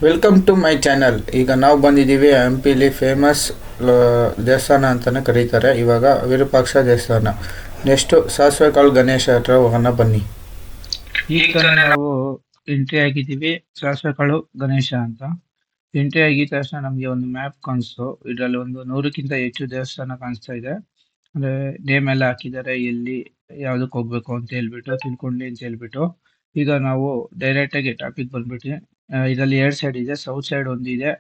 Welcome to my channel. ಈಗ ನಾವು ಬಂದಿದ್ದೀವಿ ಹಂಪಿಲಿ ಫೇಮಸ್ ದೇವಸ್ಥಾನ ಅಂತಲೇ ಕರೀತಾರೆ. ಇವಾಗ ವಿರೂಪಾಕ್ಷ ದೇವಸ್ಥಾನ. ನೆಕ್ಸ್ಟು ಸಾಸಿವೆ ಕಾಳು ಗಣೇಶ ಹತ್ರ ಹೋಗೋಣ ಬನ್ನಿ. ಈಗ ನಾವು ಎಂಟ್ರಿ ಆಗಿದ್ದೀವಿ ಸಾಸಿವೆ ಕಾಳು ಗಣೇಶ ಅಂತ. ಎಂಟ್ರಿ ಆಗಿದ ತಕ್ಷಣ ನಮಗೆ ಒಂದು ಮ್ಯಾಪ್ ಕಾಣಿಸ್ತು. ಇದರಲ್ಲಿ ಒಂದು 100ಕ್ಕಿಂತ ಹೆಚ್ಚು ದೇವಸ್ಥಾನ ಕಾಣಿಸ್ತಾ ಇದೆ. ಅಂದ್ರೆ ನೇಮ್ ಎಲ್ಲ ಹಾಕಿದ್ದಾರೆ, ಎಲ್ಲಿ ಯಾವ್ದಕ್ಕೆ ಹೋಗ್ಬೇಕು ಅಂತ ಹೇಳ್ಬಿಟ್ಟು ತಿಳ್ಕೊಂಡಿ ಅಂತ ಹೇಳ್ಬಿಟ್ಟು. ಈಗ ನಾವು ಡೈರೆಕ್ಟ್ ಆಗಿ ಟಾಪಿಕ್ ಬಂದ್ಬಿಟ್ಟು ಇದರಲ್ಲಿ 2 ಸೈಡ್ ಇದೆ. ಸೌತ್ ಸೈಡ್ ಒಂದಿದೆ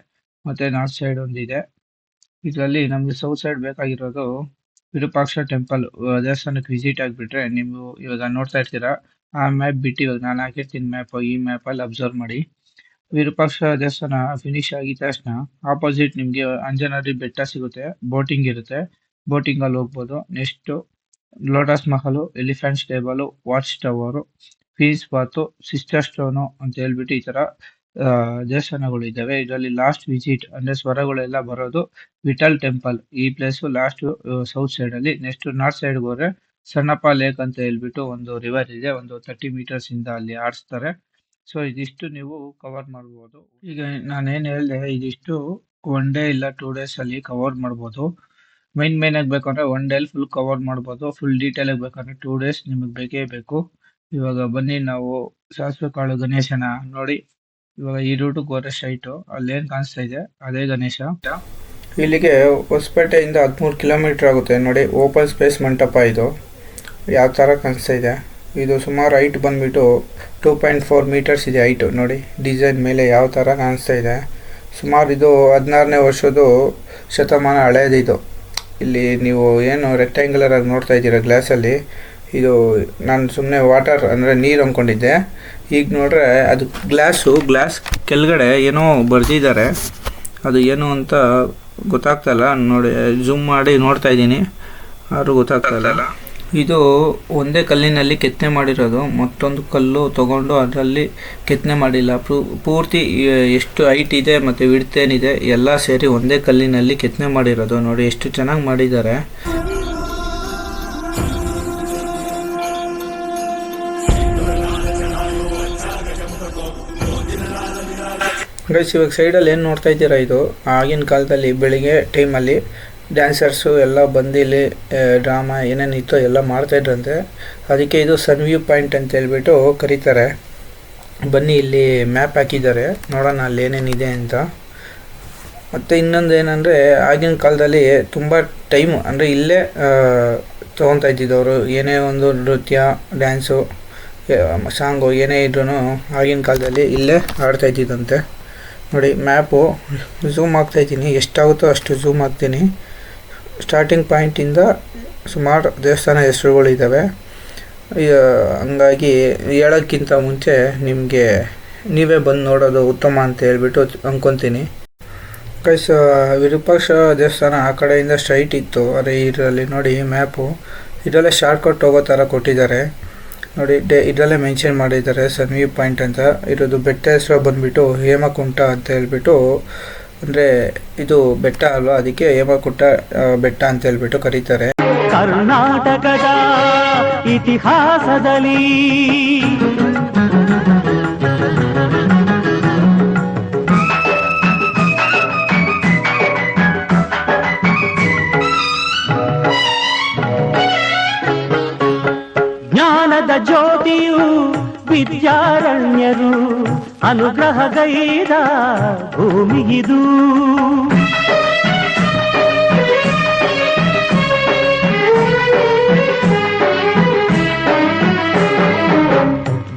ಮತ್ತೆ ನಾರ್ತ್ ಸೈಡ್ ಒಂದಿದೆ. ಇದರಲ್ಲಿ ನಮ್ಗೆ ಸೌತ್ ಸೈಡ್ ಬೇಕಾಗಿರೋದು ವಿರೂಪಾಕ್ಷ ಟೆಂಪಲ್ ದೇವಸ್ಥಾನಕ್ಕೆ ವಿಸಿಟ್ ಆಗಿಬಿಟ್ರೆ ನೀವು ಇವಾಗ ನೋಡ್ತಾ ಇರ್ತೀರಾ ಆ ಮ್ಯಾಪ್ ಬಿಟ್ಟು ಇವಾಗ ನಾನು ಹಾಕಿರ್ತೀನಿ ಮ್ಯಾಪ್. ಈ ಮ್ಯಾಪ್ ಅಲ್ಲಿ ಅಬ್ಸರ್ವ್ ಮಾಡಿ. ವಿರೂಪಾಕ್ಷ ದೇವಸ್ಥಾನ ಫಿನಿಶ್ ಆಗಿದ ತಕ್ಷಣ ಆಪೋಸಿಟ್ ನಿಮ್ಗೆ ಅಂಜನಾದ್ರಿ ಬೆಟ್ಟ ಸಿಗುತ್ತೆ. ಬೋಟಿಂಗ್ ಇರುತ್ತೆ, ಬೋಟಿಂಗ್ ಅಲ್ಲಿ ಹೋಗ್ಬೋದು. Next lotus Mahal, elephant stable, watch tower, ಫೀಸ್ ಬಾತ್, ಸಿಸ್ಟರ್ ಸ್ಟೋನು ಅಂತ ಹೇಳ್ಬಿಟ್ಟು ಈ ತರ ದೇವಸ್ಥಾನಗಳು ಇದ್ದಾವೆ. ಇದರಲ್ಲಿ ಲಾಸ್ಟ್ ವಿಸಿಟ್ ಅಂದ್ರೆ ಸ್ವರಗಳೆಲ್ಲ ಬರೋದು ವಿಠಲ್ ಟೆಂಪಲ್. ಈ ಪ್ಲೇಸ್ ಲಾಸ್ಟ್ ಸೌತ್ ಸೈಡ್ ಅಲ್ಲಿ. ನೆಕ್ಸ್ಟ್ ನಾರ್ತ್ ಸೈಡ್ ಹೋದ್ರೆ ಸಣ್ಣಪ್ಪ ಲೇಕ್ ಅಂತ ಹೇಳ್ಬಿಟ್ಟು ಒಂದು ರಿವರ್ ಇದೆ. ಒಂದು 30 ಮೀಟರ್ಸ್ ಇಂದ ಅಲ್ಲಿ ಆಡಿಸ್ತಾರೆ. ಸೊ ಇದಿಷ್ಟು ನೀವು ಕವರ್ ಮಾಡ್ಬೋದು. ಈಗ ನಾನೇನ್ ಹೇಳ್ದೆ ಇದಿಷ್ಟು 1 ಡೇ ಇಲ್ಲ 2 ಡೇಸ್ ಅಲ್ಲಿ ಕವರ್ ಮಾಡ್ಬೋದು. ಮೈನ್ ಆಗಿ ಬೇಕಂದ್ರೆ 1 ಡೇ ಫುಲ್ ಕವರ್ ಮಾಡ್ಬೋದು. ಫುಲ್ ಡೀಟೇಲ್ ಆಗಿ ಬೇಕಂದ್ರೆ 2 ಡೇಸ್ ನಿಮಗೆ ಬೇಕೇ ಬೇಕು. ಇವಾಗ ಬನ್ನಿ ನಾವು ಸಾಸಿವೆ ಕಾಳು ಗಣೇಶನ ನೋಡಿ. ಇವಾಗ ಈ ರೂಟಿಗೆ ಹೋದ್ರೆ ಸ್ಟ್ರೈಟ್ ಅಲ್ಲೇನ್ ಕಾಣಿಸ್ತಾ ಇದೆ ಅದೇ ಗಣೇಶ. ಇಲ್ಲಿಗೆ ಹೊಸಪೇಟೆಯಿಂದ 13 ಕಿಲೋಮೀಟರ್ ಆಗುತ್ತೆ ನೋಡಿ. ಓಪನ್ ಸ್ಪೇಸ್ ಮಂಟಪ ಇದು. ಯಾವ ಥರ ಕಾಣಿಸ್ತಾ ಇದೆ ಇದು. ಸುಮಾರು ಹೈಟ್ ಬಂದುಬಿಟ್ಟು 2.4 ಮೀಟರ್ಸ್ ಇದೆ ಹೈಟು ನೋಡಿ. ಡಿಸೈನ್ ಮೇಲೆ ಯಾವ ಥರ ಕಾಣಿಸ್ತಾ ಇದೆ. ಸುಮಾರು ಇದು 16ನೇ ವರ್ಷದ್ದು ಶತಮಾನ ಹಳೆಯದಿದು. ಇಲ್ಲಿ ನೀವು ಏನು ರೆಕ್ಟ್ಯಾಂಗ್ಯುಲರ್ ಆಗಿ ನೋಡ್ತಾ ಇದ್ದೀರಾ ಗ್ಲಾಸಲ್ಲಿ, ಇದು ನಾನು ಸುಮ್ಮನೆ ವಾಟರ್ ಅಂದರೆ ನೀರು ಅಂದ್ಕೊಂಡಿದ್ದೆ. ಈಗ ನೋಡ್ರೆ ಅದು ಗ್ಲಾಸ್ ಕೆಳಗಡೆ ಏನೋ ಬರೆದಿದ್ದಾರೆ. ಅದು ಏನು ಅಂತ ಗೊತ್ತಾಗ್ತಾಯಿಲ್ಲ ನೋಡಿ. ಝೂಮ್ ಮಾಡಿ ನೋಡ್ತಾ ಇದ್ದೀನಿ ಆದರೂ ಗೊತ್ತಾಗ್ತಾಯಿಲ್ಲ. ಇದು ಒಂದೇ ಕಲ್ಲಿನಲ್ಲಿ ಕೆತ್ತನೆ ಮಾಡಿರೋದು. ಮತ್ತೊಂದು ಕಲ್ಲು ತಗೊಂಡು ಅದರಲ್ಲಿ ಕೆತ್ತನೆ ಮಾಡಿಲ್ಲ. ಪೂರ್ತಿ ಎಷ್ಟು ಹೈಟ್ ಇದೆ ಮತ್ತು ವಿಡ್ತ್ ಏನಿದೆ ಎಲ್ಲ ಸೇರಿ ಒಂದೇ ಕಲ್ಲಿನಲ್ಲಿ ಕೆತ್ತನೆ ಮಾಡಿರೋದು. ನೋಡಿ ಎಷ್ಟು ಚೆನ್ನಾಗಿ ಮಾಡಿದ್ದಾರೆ. ಗೈಸ್ ಇವಾಗ ಸೈಡಲ್ಲಿ ಏನು ನೋಡ್ತಾ ಇದ್ದೀರಾ ಇದು ಆಗಿನ ಕಾಲದಲ್ಲಿ ಬೆಳಿಗ್ಗೆ ಟೈಮಲ್ಲಿ ಡ್ಯಾನ್ಸರ್ಸು ಎಲ್ಲ ಬಂದು ಇಲ್ಲಿ ಡ್ರಾಮಾ ಏನೇನಿತ್ತು ಎಲ್ಲ ಮಾಡ್ತಾಯಿದ್ರಂತೆ. ಅದಕ್ಕೆ ಇದು ಸನ್ ವ್ಯೂ ಪಾಯಿಂಟ್ ಅಂತ ಹೇಳ್ಬಿಟ್ಟು ಕರೀತಾರೆ. ಬನ್ನಿ ಇಲ್ಲಿ ಮ್ಯಾಪ್ ಹಾಕಿದ್ದಾರೆ, ನೋಡೋಣ ಅಲ್ಲಿ ಏನೇನಿದೆ ಅಂತ. ಮತ್ತು ಇನ್ನೊಂದು ಏನಂದರೆ ಆಗಿನ ಕಾಲದಲ್ಲಿ ತುಂಬ ಟೈಮು ಅಂದರೆ ಇಲ್ಲೇ ತೊಗೊತಾ ಇದ್ದಿದ್ದವರು. ಏನೇ ಒಂದು ನೃತ್ಯ, ಡ್ಯಾನ್ಸು, ಸಾಂಗು ಏನೇ ಇದ್ರೂ ಆಗಿನ ಕಾಲದಲ್ಲಿ ಇಲ್ಲೇ ಆಡ್ತಾ ಇದ್ದಿದ್ದಂತೆ. ನೋಡಿ ಮ್ಯಾಪು ಝೂಮ್ ಆಗ್ತಾಯಿದ್ದೀನಿ, ಎಷ್ಟಾಗುತ್ತೋ ಅಷ್ಟು ಝೂಮ್ ಆಗ್ತೀನಿ. ಸ್ಟಾರ್ಟಿಂಗ್ ಪಾಯಿಂಟಿಂದ ಸುಮಾರು ದೇವಸ್ಥಾನ ಹೆಸರುಗಳಿದ್ದಾವೆ. ಹಂಗಾಗಿ ಹೇಳೋಕ್ಕಿಂತ ಮುಂಚೆ ನಿಮಗೆ ನೀವೇ ಬಂದು ನೋಡೋದು ಉತ್ತಮ ಅಂತ ಹೇಳ್ಬಿಟ್ಟು ಅಂದ್ಕೊತೀನಿ. ಗೈಸ್ ವಿರೂಪಾಕ್ಷ ದೇವಸ್ಥಾನ ಆ ಕಡೆಯಿಂದ ಸ್ಟ್ರೈಟ್ ಇತ್ತು. ಅದೇ ಇದರಲ್ಲಿ ನೋಡಿ ಮ್ಯಾಪು ಇದರಲ್ಲೇ ಶಾರ್ಟ್ಕಟ್ ಹೋಗೋ ಥರ ಕೊಟ್ಟಿದ್ದಾರೆ ನೋಡಿ. ಇದರಲ್ಲೇ ಮೆನ್ಷನ್ ಮಾಡಿದ್ದಾರೆ ಸನ್ ವ್ಯೂ ಪಾಯಿಂಟ್ ಅಂತ ಇರೋದು. ಬೆಟ್ಟ ಹೆಸರು ಬಂದುಬಿಟ್ಟು ಹೇಮಕುಂಟ ಅಂತ ಹೇಳ್ಬಿಟ್ಟು, ಅಂದರೆ ಇದು ಬೆಟ್ಟ ಅಲ್ವಾ, ಅದಕ್ಕೆ ಹೇಮಕುಂಟ ಬೆಟ್ಟ ಅಂತ ಹೇಳ್ಬಿಟ್ಟು ಕರೀತಾರೆ. ಕರ್ನಾಟಕದ ಇತಿಹಾಸದಲ್ಲಿ ಜ್ಞಾನದ ಜ್ಯೋತಿಯು ವಿದ್ಯಾರಣ್ಯರು ಅನುಗ್ರಹಗೈದ ಭೂಮಿಗಿದು.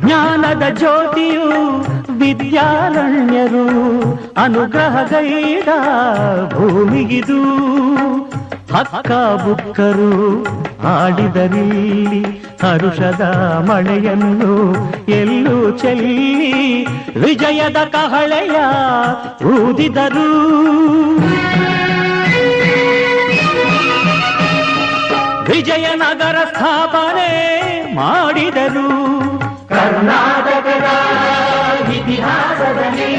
ಜ್ಞಾನದ ಜ್ಯೋತಿಯು ವಿದ್ಯಾರಣ್ಯರು ಅನುಗ್ರಹಗೈದ ಭೂಮಿಗಿದು. ಹಕ್ಕ ಬುಕ್ಕರು ಆಡಿದರಿಲ್ಲಿ ಹರುಷದ ಮಳೆಯನ್ನು ಎಲ್ಲೂ ಚೆಲ್ಲಿ ವಿಜಯದ ಕಹಳೆಯ ಊದಿದರು. ವಿಜಯನಗರ ಸ್ಥಾಪನೆ ಮಾಡಿದರು. ಕರ್ನಾಟಕದ ಇತಿಹಾಸದಲ್ಲಿ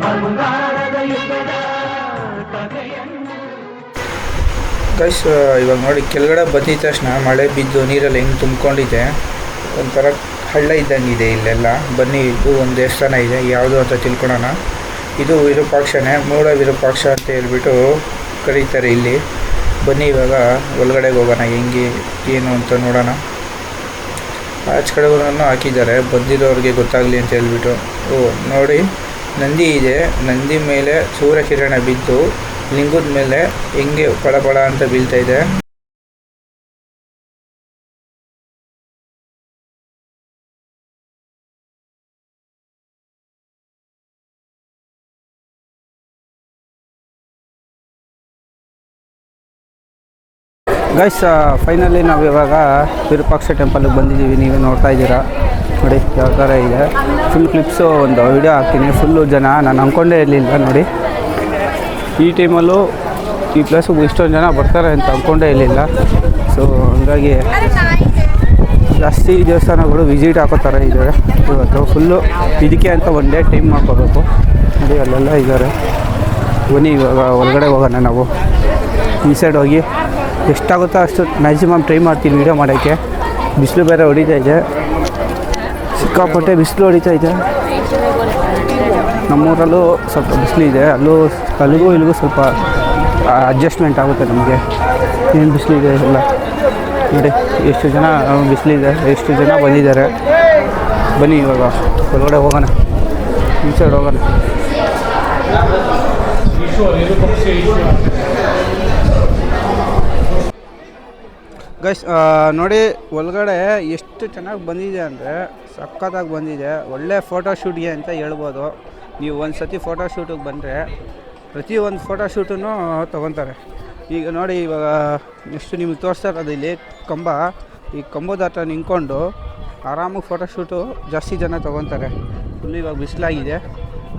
ಬಂಗಾರದ ಯುಗದ ಕಥೆಯನ್ನು. ಗೈಸ್ ಇವಾಗ ನೋಡಿ ಕೆಳಗಡೆ ಬಂದಿದ ತಕ್ಷಣ ಮಳೆ ಬಿದ್ದು ನೀರಲ್ಲಿ ಹೆಂಗೆ ತುಂಬಿಕೊಂಡಿದೆ. ಒಂಥರ ಹಳ್ಳ ಇದ್ದಂಗಿದೆ ಇಲ್ಲೆಲ್ಲ. ಬನ್ನಿ ಇದು ಒಂದು ದೇವಸ್ಥಾನ ಇದೆ, ಯಾವುದು ಅಂತ ತಿಳ್ಕೊಳೋಣ. ಇದು ವಿರೂಪಾಕ್ಷನೇ, ಮೂಲ ವಿರೂಪಾಕ್ಷ ಅಂತ ಹೇಳ್ಬಿಟ್ಟು ಕರೀತಾರೆ ಇಲ್ಲಿ. ಬನ್ನಿ ಇವಾಗ ಒಳಗಡೆಗೆ ಹೋಗೋಣ, ಹೆಂಗೆ ಏನು ಅಂತ ನೋಡೋಣ. ಆಚೆ ಕಡೆಗಳನ್ನು ಹಾಕಿದ್ದಾರೆ ಬಂದಿರೋರಿಗೆ ಗೊತ್ತಾಗಲಿ ಅಂತ ಹೇಳ್ಬಿಟ್ಟು. ನೋಡಿ ನಂದಿ ಇದೆ, ನಂದಿ ಮೇಲೆ ಸೂರ್ಯಕಿರಣ ಬಿದ್ದು ಲಿಂಗದ ಮೇಲೆ ಹೆಂಗೆ ಪಳಪಳ ಅಂತ ಬೀಳ್ತಾ ಇದೆ. ಗೈಸ್ ಫೈನಲಿ ನಾವು ಇವಾಗ ವಿರೂಪಾಕ್ಷ ಟೆಂಪಲ್ಗೆ ಬಂದಿದ್ದೀವಿ. ನೀವೇ ನೋಡ್ತಾ ಇದ್ದೀರಾ ನೋಡಿ ಯಾವ ಥರ ಇದೆ. ಫುಲ್ ಕ್ಲಿಪ್ಸು ಒಂದು ವಿಡಿಯೋ ಹಾಕ್ತೀನಿ. ಫುಲ್ಲು ಜನ, ನಾನು ಅಂದ್ಕೊಂಡೇ ಇರಲಿಲ್ಲ ನೋಡಿ ಈ ಟೈಮಲ್ಲೂ ಈ ಪ್ಲೇಸಿಗೆ ಇಷ್ಟೊಂದು ಜನ ಬರ್ತಾರೆ ಅಂತ ಅಂದ್ಕೊಂಡೇ ಇರಲಿಲ್ಲ. ಸೊ ಹಂಗಾಗಿ ಜಾಸ್ತಿ ದೇವಸ್ಥಾನಗಳು ವಿಸಿಟ್ ಹಾಕೋತಾರೆ ಇದ್ದಾರೆ ಇವತ್ತು. ಫುಲ್ಲು ಇದಕ್ಕೆ ಅಂತ ಒನ್ ಡೇ ಟೈಮ್ ಮಾಡ್ಕೋಬೇಕು ನೋಡಿ. ಅಲ್ಲೆಲ್ಲ ಇದ್ದಾರೆ. ಬನ್ನಿ ಇವಾಗ ಒಳಗಡೆ ಹೋಗೋಣ ನಾವು. ಈ ಸೈಡ್ ಹೋಗಿ ಎಷ್ಟಾಗುತ್ತೋ ಅಷ್ಟು ಮ್ಯಾಕ್ಸಿಮಮ್ ಟ್ರೈ ಮಾಡ್ತೀನಿ ವೀಡಿಯೋ ಮಾಡೋಕ್ಕೆ. ಬಿಸಿಲು ಬೇರೆ ಹೊಡಿತಾ ಇದೆ, ಸಿಕ್ಕಾಪಟ್ಟೆ ಬಿಸಿಲು ಹೊಡಿತಾ ಇದೆ. ನಮ್ಮೂರಲ್ಲೂ ಸ್ವಲ್ಪ ಬಿಸಿಲಿದೆ, ಅಲ್ಲಿಗೂ ಇಲ್ಲಿಗೂ ಸ್ವಲ್ಪ ಅಡ್ಜಸ್ಟ್ಮೆಂಟ್ ಆಗುತ್ತೆ ನಮಗೆ. ಏನು ಬಿಸಿಲಿದೆ ಎಲ್ಲ ನೋಡಿ, ಎಷ್ಟು ಜನ ಬಿಸಿಲಿದೆ, ಎಷ್ಟು ಜನ ಬಂದಿದ್ದಾರೆ. ಬನ್ನಿ ಇವಾಗ ಹೊರಗಡೆ ಹೋಗೋಣ, ಈ ಸೈಡ್ ಹೋಗೋಣ. ಗೈಸ್ ನೋಡಿ ಒಳಗಡೆ ಎಷ್ಟು ಚೆನ್ನಾಗಿ ಬಂದಿದೆ ಅಂದರೆ ಸಖತ್ತಾಗಿ ಬಂದಿದೆ. ಒಳ್ಳೆ ಫೋಟೋಶೂಟ್ಗೆ ಅಂತ ಹೇಳ್ಬೋದು. ನೀವು ಒಂದು ಸತಿ ಫೋಟೋಶೂಟಿಗೆ ಬಂದರೆ ಪ್ರತಿಯೊಂದು ಫೋಟೋಶೂಟನ್ನು ತೊಗೊತಾರೆ. ಈಗ ನೋಡಿ ಇವಾಗ ಎಷ್ಟು ನಿಮ್ಗೆ ತೋರಿಸ್ತಾ ಇರೋದು ಇಲ್ಲಿ ಕಂಬ. ಈ ಕಂಬದ ಹತ್ರ ನಿಂತ್ಕೊಂಡು ಆರಾಮಾಗಿ ಫೋಟೋಶೂಟು ಜಾಸ್ತಿ ಜನ ತೊಗೊತಾರೆ. ಫುಲ್ ಇವಾಗ ಬಿಸಿಲಾಗಿದೆ.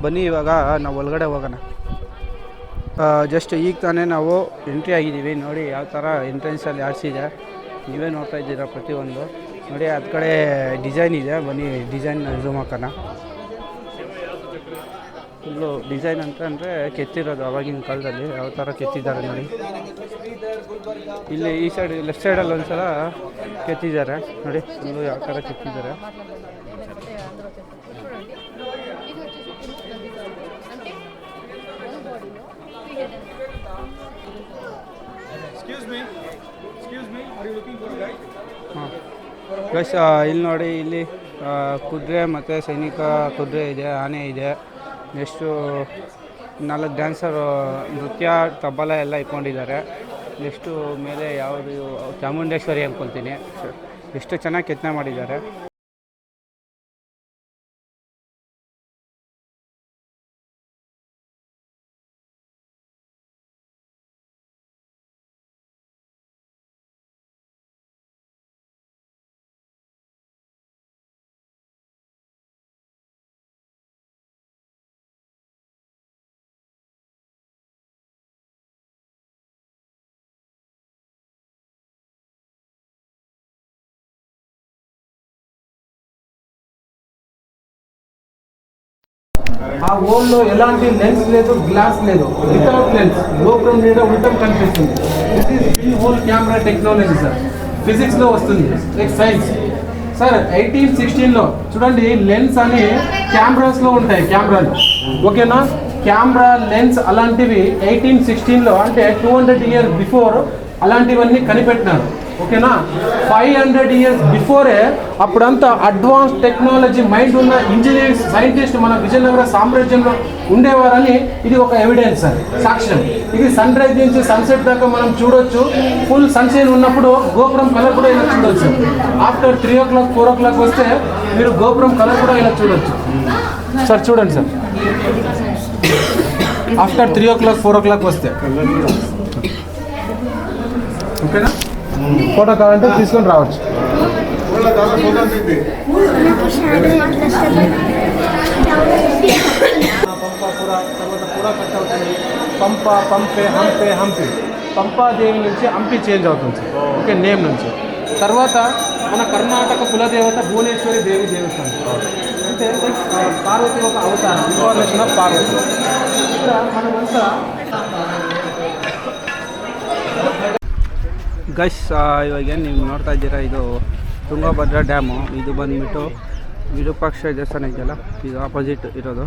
ಬನ್ನಿ ಇವಾಗ ನಾವು ಒಳಗಡೆ ಹೋಗೋಣ. ಜಸ್ಟ್ ಈಗ ತಾನೇ ನಾವು ಎಂಟ್ರಿ ಆಗಿದ್ದೀವಿ. ನೋಡಿ ಯಾವ ಥರ ಎಂಟ್ರೆನ್ಸಲ್ಲಿ ಆಡಿಸಿದೆ, ನೀವೇ ನೋಡ್ತಾ ಇದ್ದೀರಾ ಪ್ರತಿಯೊಂದು. ನೋಡಿ ಅದು ಕಡೆ ಡಿಸೈನ್ ಇದೆ, ಬನ್ನಿ ಡಿಸೈನ್ ಝೂಮ್ ಹಾಕೋಣ. ಫುಲ್ಲು ಡಿಸೈನ್ ಅಂತಂದರೆ ಕೆತ್ತಿರೋದು ಆವಾಗಿನ ಕಾಲದಲ್ಲಿ ಯಾವ ಥರ ಕೆತ್ತಿದ್ದಾರೆ ನೋಡಿ. ಇಲ್ಲಿ ಈ ಸೈಡ್ ಲೆಫ್ಟ್ ಸೈಡಲ್ಲಿ ಒಂದು ಸಲ ಕೆತ್ತಿದ್ದಾರೆ ನೋಡಿ, ಫುಲ್ಲು ಯಾವ ಥರ ಕೆತ್ತಿದ್ದಾರೆ. ಹಾಂ ಗೈಸ್ ಇಲ್ಲಿ ನೋಡಿ, ಇಲ್ಲಿ ಕುದುರೆ ಮತ್ತು ಸೈನಿಕ ಕುದುರೆ ಇದೆ, ಆನೆ ಇದೆ. ನೆಕ್ಸ್ಟು 4 ಡ್ಯಾನ್ಸರು ನೃತ್ಯ ತಬಲ ಎಲ್ಲ ಇಟ್ಕೊಂಡಿದ್ದಾರೆ. ನೆಕ್ಸ್ಟು ಮೇಲೆ ಯಾವುದು ಚಾಮುಂಡೇಶ್ವರಿ ಅಂದ್ಕೊತೀನಿ. ಎಷ್ಟು ಚೆನ್ನಾಗಿ ಕೆತ್ತನೆ ಮಾಡಿದ್ದಾರೆ. ఆ హోల్లో ఎలాంటి లెన్స్ లేదు, గ్లాస్ లేదు, వితౌట్ లెన్స్ గోపురం మీద ఉల్టం కనిపిస్తుంది. This is full hole camera technology sir. Physics లో వస్తుంది, లైక్ సైన్స్ సార్. 1816లో చూడండి, లెన్స్ అని కెమెరాస్ లో ఉంటాయి, కెమెరాలు ఓకేనా. కెమెరా లెన్స్ అలాంటివి 1816లో అంటే 200 ఇయర్స్ బిఫోర్ అలాంటివన్నీ కనిపెట్టినారు ఓకేనా. 500 ఇయర్స్ బిఫోరే అప్పుడంతా అడ్వాన్స్ టెక్నాలజీ మైండ్ ఉన్న ఇంజనీర్స్, సైంటిస్ట్ మన విజయనగర సామ్రాజ్యంలో ఉండేవారని ఇది ఒక ఎవిడెన్స్ సార్, సాక్ష్యం. ఇది సన్ రైజ్ నుంచి సన్సెట్ దాకా మనం చూడొచ్చు. ఫుల్ సన్షైన్ ఉన్నప్పుడు గోపురం కలర్ కూడా ఇలా చూడొచ్చు. ఆఫ్టర్ 3 o'clock 4 o'clock వస్తే మీరు గోపురం కలర్ కూడా ఇలా చూడొచ్చు సార్. చూడండి సార్, ఆఫ్టర్ 3 o'clock 4 o'clock వస్తే ఓకేనా. ఫోటో కావాలంటే తీసుకొని రావచ్చు. పంపాపుర తర్వాత పుర కట్ అవుతుంది. పంప, పంపే, హంపే, హంపి. పంపాదేవి నుంచి హంపి చేంజ్ అవుతుంది సార్, ఓకే, నేమ్ నుంచి. తర్వాత మన కర్ణాటక కులదేవత భువనేశ్వరి దేవి దేవస్థానం అంటే పార్వతి ఒక అవతారం, ఇన్ఫార్మేషన్ ఆఫ్ పార్వతి. ఇక్కడ మనమంతా ಗೈಸ್ ಇವಾಗೇನು ನೀವು ನೋಡ್ತಾ ಇದ್ದೀರಾ, ಇದು ತುಂಗಭದ್ರಾ ಡ್ಯಾಮು. ಇದು ಬಂದುಬಿಟ್ಟು ವಿರೂಪಾಕ್ಷ ದೇವಸ್ಥಾನ ಇದೆಯಲ್ಲ, ಇದು ಆಪೋಸಿಟ್ ಇರೋದು.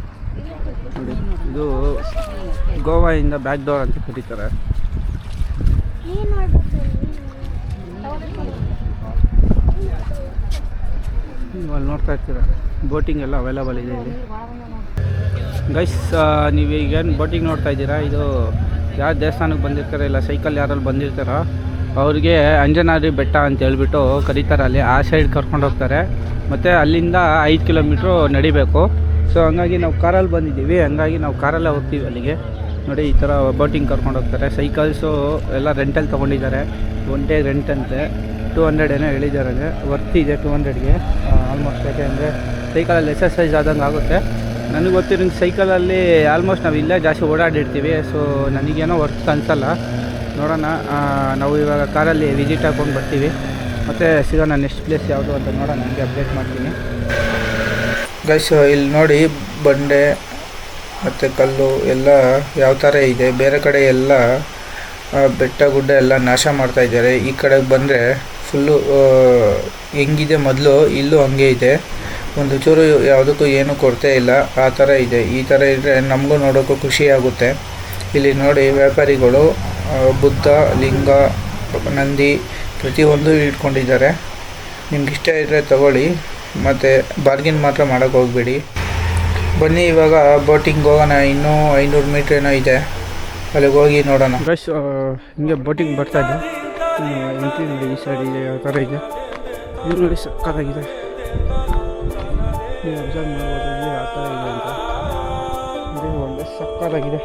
ನೋಡಿ ಇದು ಗೋವಾದಿಂದ ಬ್ಯಾಕ್ ಡೋರ್ ಅಂತ ಕರೀತಾರೆ. ನೀವು ಅಲ್ಲಿ ನೋಡ್ತಾ ಇರ್ತೀರ ಬೋಟಿಂಗ್ ಎಲ್ಲ ಅವೈಲಬಲ್ ಇದೆ ಇಲ್ಲಿ. ಗೈಸ್ ನೀವು ಈಗೇನು ಬೋಟಿಂಗ್ ನೋಡ್ತಾ ಇದ್ದೀರಾ, ಇದು ಯಾರು ದೇವಸ್ಥಾನಕ್ಕೆ ಬಂದಿರ್ತಾರೆ ಇಲ್ಲ ಸೈಕಲ್ ಯಾರಲ್ಲಿ ಬಂದಿರ್ತಾರೋ ಅವ್ರಿಗೆ ಅಂಜನಾದ್ರಿ ಬೆಟ್ಟ ಅಂತ ಹೇಳ್ಬಿಟ್ಟು ಕರೀತಾರೆ. ಅಲ್ಲಿ ಆ ಸೈಡ್ ಕರ್ಕೊಂಡು ಹೋಗ್ತಾರೆ. ಮತ್ತು ಅಲ್ಲಿಂದ 5 ಕಿಲೋಮೀಟ್ರು ನಡಿಬೇಕು. ಸೊ ಹಂಗಾಗಿ ನಾವು ಕಾರಲ್ಲಿ ಬಂದಿದ್ದೀವಿ, ಹಂಗಾಗಿ ನಾವು ಕಾರಲ್ಲೇ ಹೋಗ್ತೀವಿ ಅಲ್ಲಿಗೆ. ನೋಡಿ ಈ ಥರ ಬೋಟಿಂಗ್ ಕರ್ಕೊಂಡು ಹೋಗ್ತಾರೆ. ಸೈಕಲ್ಸು ಎಲ್ಲ ರೆಂಟಲ್ಲಿ ತೊಗೊಂಡಿದ್ದಾರೆ. 1 ಡೇ ರೆಂಟ್ ಅಂತೆ 200 ಏನೋ ಹೇಳಿದ್ದಾರೆ. ವರ್ತ್ ಇದೆ 200ಗೆ ಆಲ್ಮೋಸ್ಟ್. ಯಾಕೆಂದರೆ ಸೈಕಲಲ್ಲಿ ಎಕ್ಸಸೈಸ್ ಆದಂಗೆ ಆಗುತ್ತೆ. ನನಗೆ ಗೊತ್ತಿರೋ ಸೈಕಲಲ್ಲಿ ಆಲ್ಮೋಸ್ಟ್ ನಾವು ಇಲ್ಲೇ ಜಾಸ್ತಿ ಓಡಾಡಿರ್ತೀವಿ. ಸೊ ನನಗೇನೋ ವರ್ತ್ ಅನಿಸಲ್ಲ. ನೋಡೋಣ, ನಾವು ಇವಾಗ ಕಾರಲ್ಲಿ ವಿಸಿಟ್ ಹಾಕೊಂಡು ಬರ್ತೀವಿ. ಮತ್ತು ಸಿಗೋಣ ನೆಕ್ಸ್ಟ್ ಪ್ಲೇಸ್ ಯಾವುದು ಅಂತ ನೋಡೋಣ, ನನಗೆ ಅಪ್ಡೇಟ್ ಮಾಡ್ತೀನಿ. ಗೈಸ್ ಇಲ್ಲಿ ನೋಡಿ ಬಂಡೆ ಮತ್ತು ಕಲ್ಲು ಎಲ್ಲ ಯಾವ ಥರ ಇದೆ. ಬೇರೆ ಕಡೆ ಎಲ್ಲ ಬೆಟ್ಟ ಗುಡ್ಡ ಎಲ್ಲ ನಾಶ ಮಾಡ್ತಾ ಇದ್ದಾರೆ. ಈ ಕಡೆಗೆ ಬಂದರೆ ಫುಲ್ಲು ಹೆಂಗಿದೆ ಮೊದಲು, ಇಲ್ಲೂ ಹಂಗೆ ಇದೆ. ಒಂದು ಚೂರು ಯಾವುದಕ್ಕೂ ಏನೂ ಕೊರತೆ ಇಲ್ಲ, ಆ ಥರ ಇದೆ. ಈ ಥರ ಇದ್ದರೆ ನಮಗೂ ನೋಡೋಕ್ಕೂ ಖುಷಿ ಆಗುತ್ತೆ. ಇಲ್ಲಿ ನೋಡಿ ವ್ಯಾಪಾರಿಗಳು ಬುದ್ಧ, ಲಿಂಗ, ನಂದಿ ಪ್ರತಿಯೊಂದು ಇಟ್ಕೊಂಡಿದ್ದಾರೆ. ನಿಮ್ಗೆ ಇಷ್ಟ ಇದ್ದರೆ ತಗೊಳ್ಳಿ, ಮತ್ತು ಬಾರ್ಗಿನ್ ಮಾತ್ರ ಮಾಡೋಕ್ಕೆ ಹೋಗಬೇಡಿ. ಬನ್ನಿ ಇವಾಗ ಬೋಟಿಂಗ್ ಹೋಗೋಣ. ಇನ್ನೂ 500 ಮೀಟ್ರ್ ಏನೋ ಇದೆ, ಅಲ್ಲಿಗೆ ಹೋಗಿ ನೋಡೋಣ. ಗೈಸ್ ಹಿಂಗೆ ಬೋಟಿಂಗ್ ಬರ್ತಾಯಿದ್ದೆ. ಎಂಟ್ರಿ ನೋಡಿ ಈ ಸೈಡ್ ಇದೆ, ಯಾವ ಥರ ಇದೆ ಇದು ನೋಡಿ, ಸಕ್ಕತ್ತಾಗಿದೆ. ನೀವು ಅಬ್ಸರ್ವ್ ಮಾಡ್ಬೋದು ಯಾವ ಥರ ಇದೆ ಅಂತ. ಇದು ಒಳ್ಳೆ ಸಕ್ಕತ್ತಾಗಿದೆ.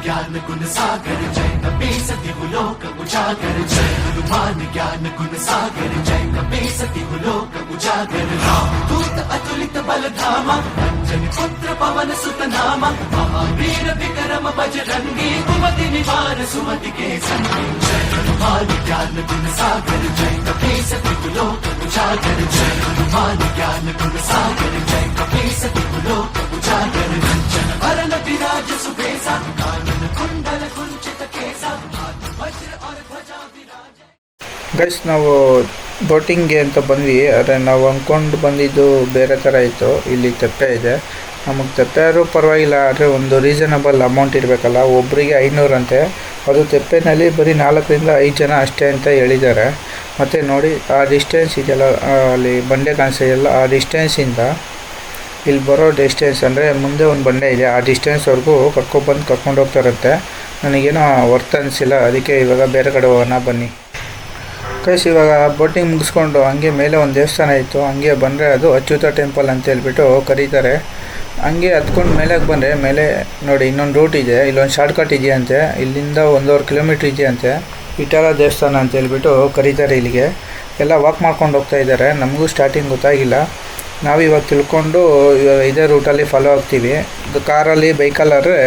ज्ञान गुण सागर जय कपी सती लोक उजागर जय हनुमान ज्ञान गुण सागर जय कपी सती लोक उजागर राम दूत अतुलित बल धामा अंजन पुत्र पवन सुत नामा महावीर विक्रम बजरंगी कुमति निवार सुमति के संगी जय हनुमान ज्ञान गुण सागर जय कपी सती लोक उजागर जय हनुमान ज्ञान गुण सागर जय कपी सती लोक उजागर कंचन वरण विराज सुबेसा ಗೈಸ್ ನಾವು ಬೋಟಿಂಗ್ಗೆ ಅಂತ ಬಂದ್ವಿ. ಆದರೆ ನಾವು ಅಂದ್ಕೊಂಡು ಬಂದಿದ್ದು ಬೇರೆ ಥರ ಇತ್ತು. ಇಲ್ಲಿ ತೆಪ್ಪೆ ಇದೆ. ನಮಗೆ ತೆಪ್ಪೆ ಆದರೂ ಪರವಾಗಿಲ್ಲ, ಆದರೆ ಒಂದು ರೀಸನಬಲ್ ಅಮೌಂಟ್ ಇರಬೇಕಲ್ಲ. ಒಬ್ಬರಿಗೆ 500 ಅಂತೆ. ಅದು ತೆಪ್ಪೆನಲ್ಲಿ ಬರೀ 4 ರಿಂದ 5 ಜನ ಅಷ್ಟೇ ಅಂತ ಹೇಳಿದ್ದಾರೆ. ಮತ್ತು ನೋಡಿ ಆ ಡಿಸ್ಟೆನ್ಸ್ ಇದೆಯಲ್ಲ, ಅಲ್ಲಿ ಬಂಡೆ ಕಾಣಿಸ್ತಿದೆಯಲ್ಲ, ಆ ಡಿಸ್ಟೆನ್ಸಿಂದ ಇಲ್ಲಿ ಬರೋ ಡಿಸ್ಟೆನ್ಸ್ ಅಂದರೆ ಮುಂದೆ ಒಂದು ಬಂಡೆ ಇದೆ, ಆ ಡಿಸ್ಟೆನ್ಸ್ವರೆಗೂ ಕರ್ಕೊಂಡು ಹೋಗ್ತಾರಂತೆ. ನನಗೇನೋ ವರ್ತ್ ಅನಿಸಿಲ್ಲ, ಅದಕ್ಕೆ ಇವಾಗ ಬೇರೆ ಕಡೆ ಹೋಗೋಣ ಬನ್ನಿ. ಕೈಸ್ ಇವಾಗ ಬೋಟಿಂಗ್ ಮುಗಿಸ್ಕೊಂಡು ಹಂಗೆ ಮೇಲೆ ಒಂದು ದೇವಸ್ಥಾನ ಇತ್ತು, ಹಂಗೆ ಬಂದರೆ ಅದು ಅಚ್ಯುತ ಟೆಂಪಲ್ ಅಂತ ಹೇಳ್ಬಿಟ್ಟು ಕರೀತಾರೆ. ಹಂಗೆ ಹತ್ಕೊಂಡು ಮೇಲೆಗೆ ಬಂದರೆ ಮೇಲೆ ನೋಡಿ ಇನ್ನೊಂದು ರೂಟ್ ಇದೆ, ಇಲ್ಲೊಂದು ಶಾರ್ಟ್ಕಟ್ ಇದೆಯಂತೆ. ಇಲ್ಲಿಂದ 1.5 ಕಿಲೋಮೀಟ್ರ್ ಇದೆಯಂತೆ. ಇಟಾಲ ದೇವಸ್ಥಾನ ಅಂತ ಹೇಳ್ಬಿಟ್ಟು ಕರೀತಾರೆ. ಇಲ್ಲಿಗೆ ಎಲ್ಲ ವಾಕ್ ಮಾಡ್ಕೊಂಡು ಹೋಗ್ತಾ ಇದ್ದಾರೆ. ನಮಗೂ ಸ್ಟಾರ್ಟಿಂಗ್ ಗೊತ್ತಾಗಿಲ್ಲ. ನಾವಿವಾಗ ತಿಳ್ಕೊಂಡು ಇವಾಗ ಇದೇ ರೂಟಲ್ಲಿ ಫಾಲೋ ಆಗ್ತೀವಿ. ಕಾರಲ್ಲಿ ಬೈಕಲ್ಲಾದರೆ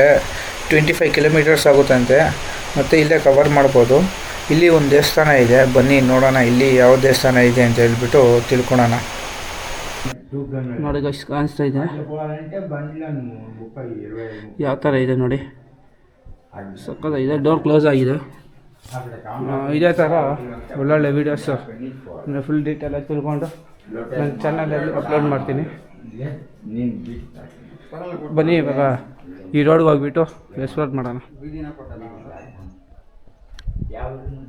25 ಕಿಲೋಮೀಟರ್ಸ್ ಆಗುತ್ತಂತೆ. ಮತ್ತು ಇಲ್ಲೇ ಕವರ್ ಮಾಡ್ಬೋದು. ಇಲ್ಲಿ ಒಂದು ದೇವಸ್ಥಾನ ಇದೆ, ಬನ್ನಿ ನೋಡೋಣ ಇಲ್ಲಿ ಯಾವ ದೇವಸ್ಥಾನ ಇದೆ ಅಂತ ಹೇಳ್ಬಿಟ್ಟು ತಿಳ್ಕೊಳೋಣ. ನೋಡಿ ಗೈಸ್ ಕಾಣಿಸ್ತಾ ಇದೆ ಯಾವ ಥರ ಇದೆ ನೋಡಿ, ಸಕ್ಕತ್ತಾಗಿದೆ. ಡೋರ್ ಕ್ಲೋಸ್ ಆಗಿದೆ. ಇದೇ ಥರ ಒಳ್ಳೊಳ್ಳೆ ವೀಡಿಯೋಸು ಫುಲ್ ಡೀಟೇಲಾಗಿ ತಿಳ್ಕೊಂಡು ನನ್ನ ಚಾನಲಲ್ಲಿ ಅಪ್ಲೋಡ್ ಮಾಡ್ತೀನಿ. ಬನ್ನಿ ಇವಾಗ ಈ ರೋಡ್ಗೆ ಹೋಗ್ಬಿಟ್ಟು ಎಕ್ಸ್ಪ್ಲೋರ್ ಮಾಡೋಣ.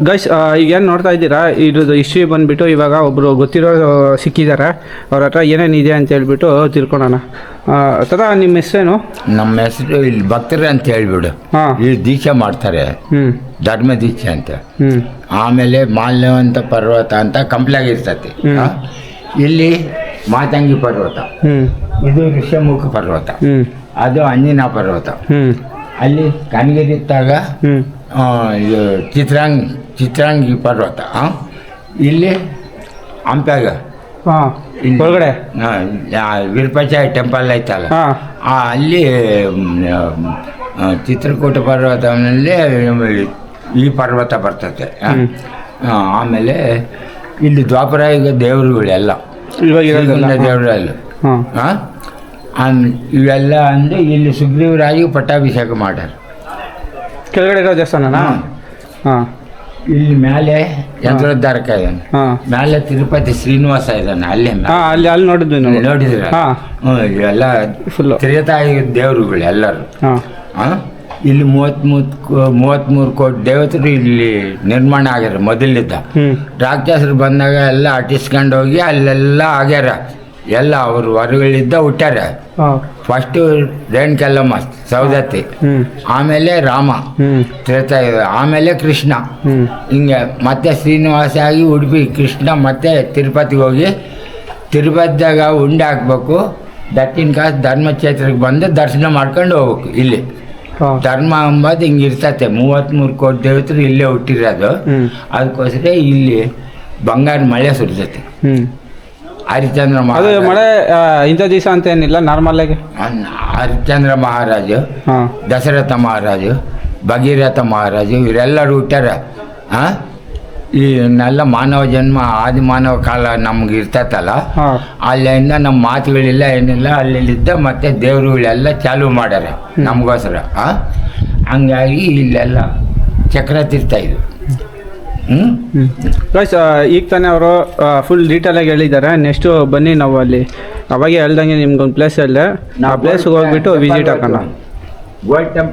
ಗೈಸ್ ಈಗೇನು ನೋಡ್ತಾ ಇದ್ದೀರಾ, ಇದ್ರದ್ದು ಹಿಸ್ಟ್ರಿ ಬಂದುಬಿಟ್ಟು ಇವಾಗ ಒಬ್ಬರು ಗೊತ್ತಿರೋ ಸಿಕ್ಕಿದ್ದಾರೆ. ಅವ್ರ ಹತ್ರ ಏನೇನಿದೆ ಅಂತ ಹೇಳ್ಬಿಟ್ಟು ತಿಳ್ಕೊಳೋಣ. ಥರ ನಿಮ್ಮ ಹೆಸರೇನು? ನಮ್ಮ ಹೆಸರು ಇಲ್ಲಿ ಭಕ್ತರು ಅಂತ ಹೇಳ್ಬಿಡು. ಇಲ್ಲಿ ದೀಕ್ಷೆ ಮಾಡ್ತಾರೆ, ಧರ್ಮ ದೀಕ್ಷೆ ಅಂತ. ಆಮೇಲೆ ಮಾಲ್ಯವಂತ ಪರ್ವತ ಅಂತ ಕಂಪ್ಲಾಗ ಇರ್ತತಿ. ಇಲ್ಲಿ ಮಾತಂಗಿ ಪರ್ವತ, ಇದು ಋಷ್ಯಮುಖ ಪರ್ವತ, ಅದು ಅಂಜಿನ ಪರ್ವತ. ಅಲ್ಲಿ ಕನಗಿರಿ ಇದ್ದಾಗ ಇದು ಚಿತ್ರಾಂಗಿ ಪರ್ವತ. ಇಲ್ಲಿ ಹಂಪ್ಯಾಗ ಹೊರಗಡೆ ವಿರೂಪಾಕ್ಷ ಟೆಂಪಲ್ ಐತಲ್ಲ, ಅಲ್ಲಿ ಚಿತ್ರಕೂಟ ಪರ್ವತದಲ್ಲಿ ಈ ಪರ್ವತ ಬರ್ತದೆ. ಆಮೇಲೆ ಇಲ್ಲಿ ದ್ವಾಪರ ಯುಗ ದೇವರುಗಳೆಲ್ಲ, ಇವಾಗ ದೇವರೆಲ್ಲ ಹಾಂ ಇವೆಲ್ಲ ಅಂದ್ರೆ ಇಲ್ಲಿ ಸುಗ್ರೀವರಾಜಿಗೆ ಪಟ್ಟಾಭಿಷೇಕ ಮಾಡ್ಯಾರ. ಕೆಳಗಡೆ ಇರೋ ದೇವಸ್ಥಾನನಾ? ಹಾಂ. ಇಲ್ಲಿ ಮೇಲೆ ಯಂತ್ರೋದ್ಧಾರಕ ಇದ್ದಾನೆ, ಹಾಂ. ಮೇಲೆ ತಿರುಪತಿ ಶ್ರೀನಿವಾಸ ಇದ್ದಾನೆ, ಅಲ್ಲೇ ಹಾಂ, ಅಲ್ಲಿ ನೋಡಿದ್ವಿ ನಾವು. ನೋಡಿದ್ರ? ಹಾಂ. ಇವೆಲ್ಲ ಫುಲ್ಲು ತ್ರೇತಾಯುಗ ದೇವರುಗಳು ಎಲ್ಲರೂ. ಹಾಂ. ಇಲ್ಲಿ 33 ಕೋಟಿ ದೇವತರು ಇಲ್ಲಿ ನಿರ್ಮಾಣ ಆಗ್ಯಾರ ಮೊದಲಿದ್ದ. ರಾಕ್ಷಸರು ಬಂದಾಗ ಎಲ್ಲ ಅಟಿಸ್ಕೊಂಡು ಹೋಗಿ ಅಲ್ಲೆಲ್ಲ ಆಗ್ಯಾರ. ಎಲ್ಲ ಅವರು ಹೊರಗಳಿದ್ದ ಹುಟ್ಟಾರ. ಫಸ್ಟು ರೇಣುಕೆಲ್ಲಮ್ಮ ಸೌದತ್ತಿ, ಆಮೇಲೆ ರಾಮ ತ್ರೇತಾಯುಗ, ಆಮೇಲೆ ಕೃಷ್ಣ, ಹಿಂಗೆ ಮತ್ತೆ ಶ್ರೀನಿವಾಸ ಆಗಿ ಉಡುಪಿ ಕೃಷ್ಣ ಮತ್ತೆ ತಿರುಪತಿಗೆ ಹೋಗಿ ತಿರುಪತಿದಾಗ ಉಂಡೆ ಹಾಕ್ಬೇಕು. ದಕ್ಷಿಣ ಕಾಸು ಧರ್ಮಕ್ಷೇತ್ರಕ್ಕೆ ಬಂದು ದರ್ಶನ ಮಾಡ್ಕೊಂಡು ಹೋಗ್ಬೇಕು. ಇಲ್ಲಿ ಧರ್ಮ ಅಂಬದು ಹಿಂಗೆ ಇರ್ತತೆ. 33 ಕೋಟಿ ದೇವತರು ಇಲ್ಲೇ ಹುಟ್ಟಿರೋದು. ಅದಕ್ಕೋಸ್ಕರ ಇಲ್ಲಿ ಬಂಗಾರ ಮಳೆ ಸುರಿತೈತೆ. ಹರಿಶ್ಚಂದ್ರ ಅದು ಮಳೆ ಇಂಥ ದಿವಸ ಅಂತ ಏನಿಲ್ಲ, ನಾರ್ಮಲ್ ಆಗಿ. ಹರಿಶ್ಚಂದ್ರ ಮಹಾರಾಜು, ದಶರಥ ಮಹಾರಾಜು, ಭಗೀರಥ ಮಹಾರಾಜು ಇವರೆಲ್ಲರೂ ಹುಟ್ಟಾರ. ಇವನ್ನೆಲ್ಲ ಮಾನವ ಜನ್ಮ ಆದಿ ಮಾನವ ಕಾಲ ನಮ್ಗೆ ಇರ್ತೈತಲ್ಲ, ಅಲ್ಲಿಂದ ನಮ್ಮ ಮಾತುಗಳಿಲ್ಲ ಏನಿಲ್ಲ, ಅಲ್ಲಿದ್ದ ಮತ್ತೆ ದೇವರುಗಳೆಲ್ಲ ಚಾಲು ಮಾಡ್ಯಾರ ನಮಗೋಸ್ಕರ. ಹಂಗಾಗಿ ಇಲ್ಲೆಲ್ಲ ಚಕ್ರ ತೀರ್ಥ ಇದು. ಈಗ ತಾನೇ ಅವರು ಫುಲ್ ಡೀಟೇಲಾಗಿ ಹೇಳಿದ್ದಾರೆ. ನೆಕ್ಸ್ಟು ಬನ್ನಿ ನಾವು ಅಲ್ಲಿ ಅವಾಗೆ ಹೇಳ್ದಂಗೆ ನಿಮ್ಗೊಂದು ಪ್ಲೇಸ್ ಹೇಳಿದೆ, ಆ ಪ್ಲೇಸ್ಗೆ ಹೋಗ್ಬಿಟ್ಟು ವಿಸಿಟ್ ಹಾಕೋಣ. Gold temple